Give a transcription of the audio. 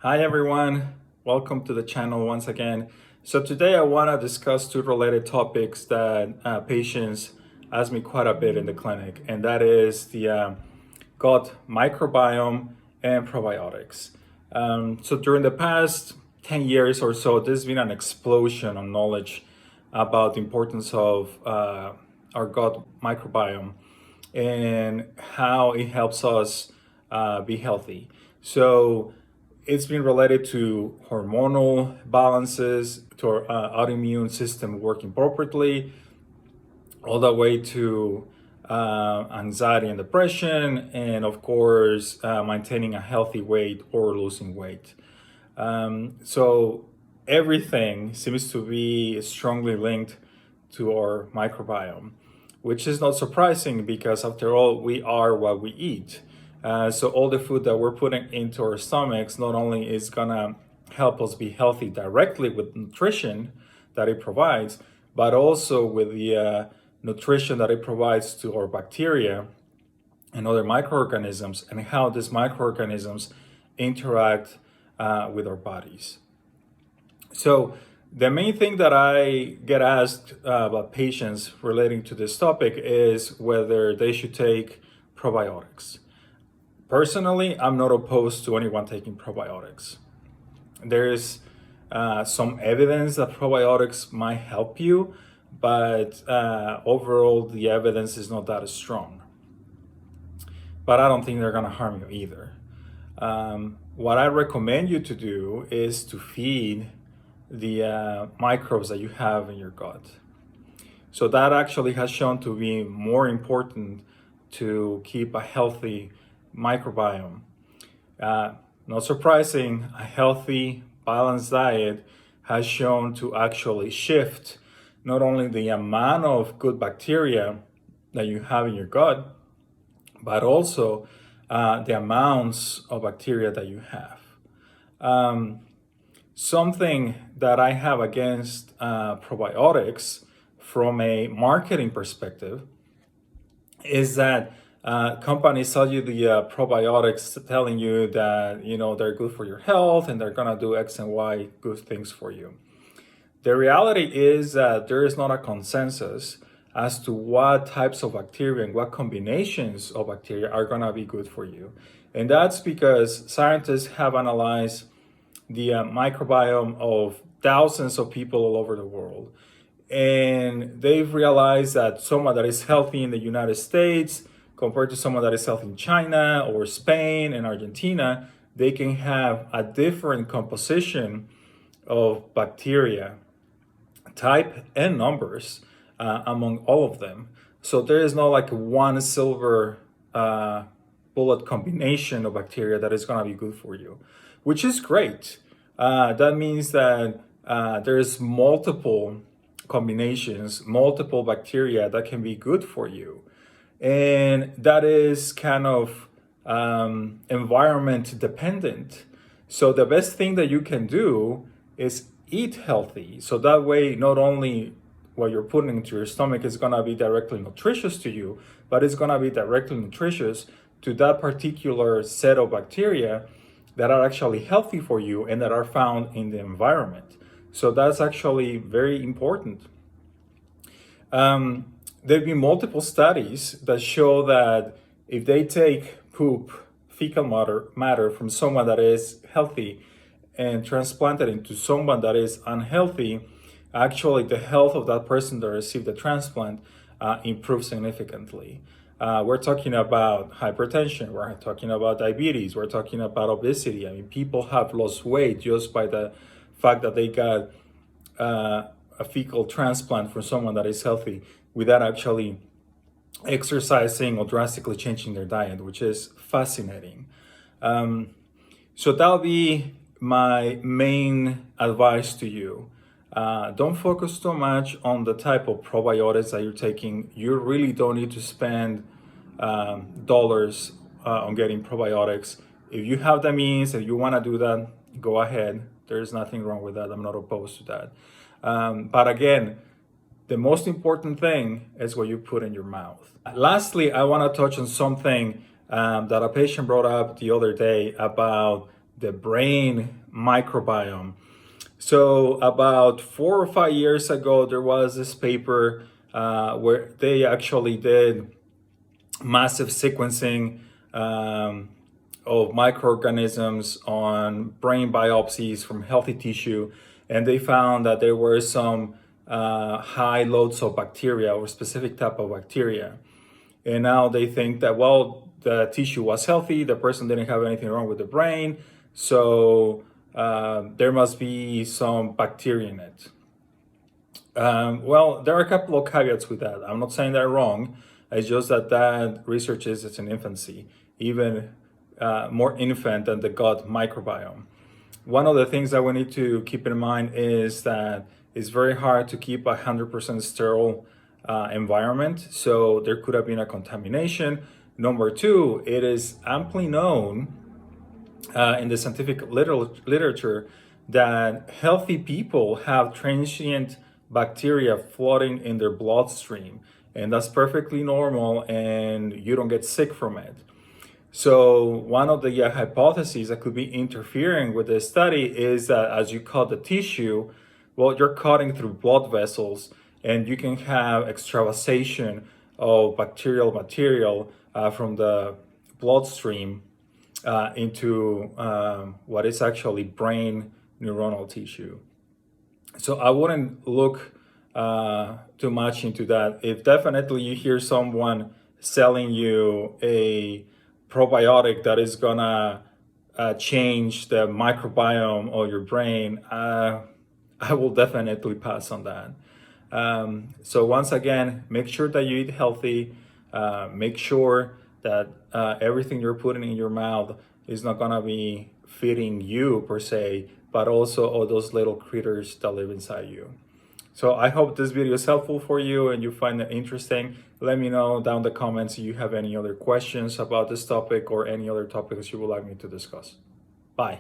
Hi everyone, welcome to the channel once again. So today I want to discuss two related topics that patients ask me quite a bit in the clinic, and that is the gut microbiome and probiotics. So during the past 10 years or so, there's been an explosion of knowledge about the importance of our gut microbiome and how it helps us be healthy. So it's been related to hormonal balances, to our autoimmune system working properly, all the way to anxiety and depression, and of course, maintaining a healthy weight or losing weight. So everything seems to be strongly linked to our microbiome, which is not surprising because after all, we are what we eat. So all the food that we're putting into our stomachs not only is gonna help us be healthy directly with nutrition that it provides, but also with the nutrition that it provides to our bacteria and other microorganisms, and how these microorganisms interact with our bodies. So the main thing that I get asked about patients relating to this topic is whether they should take probiotics. Personally, I'm not opposed to anyone taking probiotics. There's some evidence that probiotics might help you, but overall, the evidence is not that strong. But I don't think they're gonna harm you either. What I recommend you to do is to feed the microbes that you have in your gut. So that actually has shown to be more important to keep a healthy microbiome. Not surprising, a healthy, balanced diet has shown to actually shift not only the amount of good bacteria that you have in your gut, but also the amounts of bacteria that you have. Something that I have against probiotics from a marketing perspective is that companies sell you the probiotics telling you that they're good for your health and they're gonna do X and Y good things for you. The reality is that there is not a consensus as to what types of bacteria and what combinations of bacteria are gonna be good for you. And that's because scientists have analyzed the microbiome of thousands of people all over the world. And they've realized that someone that is healthy in the United States compared to someone that is healthy in China or Spain and Argentina, they can have a different composition of bacteria, type and numbers among all of them. So there is no like one silver bullet combination of bacteria that is going to be good for you, which is great. That means that there's multiple combinations, multiple bacteria that can be good for you. And that is kind of environment dependent. So the best thing that you can do is eat healthy. So that way, not only what you're putting into your stomach is gonna be directly nutritious to you, but it's gonna be directly nutritious to that particular set of bacteria that are actually healthy for you and that are found in the environment. So that's actually very important. There have been multiple studies that show that if they take poop, fecal matter from someone that is healthy and transplant it into someone that is unhealthy, actually the health of that person that received the transplant improves significantly. We're talking about hypertension, we're talking about diabetes, we're talking about obesity. I mean, people have lost weight just by the fact that they got a fecal transplant from someone that is healthy without actually exercising or drastically changing their diet, which is fascinating. So that'll be my main advice to you. Don't focus too much on the type of probiotics that you're taking. You really don't need to spend dollars on getting probiotics. If you have the means, if you want to do that, go ahead. There's nothing wrong with that. I'm not opposed to that. But again, the most important thing is what you put in your mouth. Lastly, I want to touch on something that a patient brought up the other day about the brain microbiome. So about 4 or 5 years ago, there was this paper where they actually did massive sequencing of microorganisms on brain biopsies from healthy tissue, and they found that there were some high loads of bacteria or specific type of bacteria. And now they think that, well, the tissue was healthy, the person didn't have anything wrong with the brain, so there must be some bacteria in it. Well, there are a couple of caveats with that. I'm not saying they're wrong. It's just that research is in infancy, even more infant than the gut microbiome. One of the things that we need to keep in mind is that it's very hard to keep 100% sterile environment, so there could have been a contamination. Number two, it is amply known in the scientific literature that healthy people have transient bacteria floating in their bloodstream, and that's perfectly normal and you don't get sick from it. So one of the hypotheses that could be interfering with this study is that as you cut the tissue, well, you're cutting through blood vessels and you can have extravasation of bacterial material from the bloodstream into what is actually brain neuronal tissue. So I wouldn't look too much into that. If definitely you hear someone selling you a probiotic that is gonna change the microbiome of your brain, I will definitely pass on that. So once again, make sure that you eat healthy. Make sure that everything you're putting in your mouth is not gonna be feeding you per se, but also all those little critters that live inside you. So I hope this video is helpful for you and you find it interesting. Let me know down in the comments if you have any other questions about this topic or any other topics you would like me to discuss. Bye.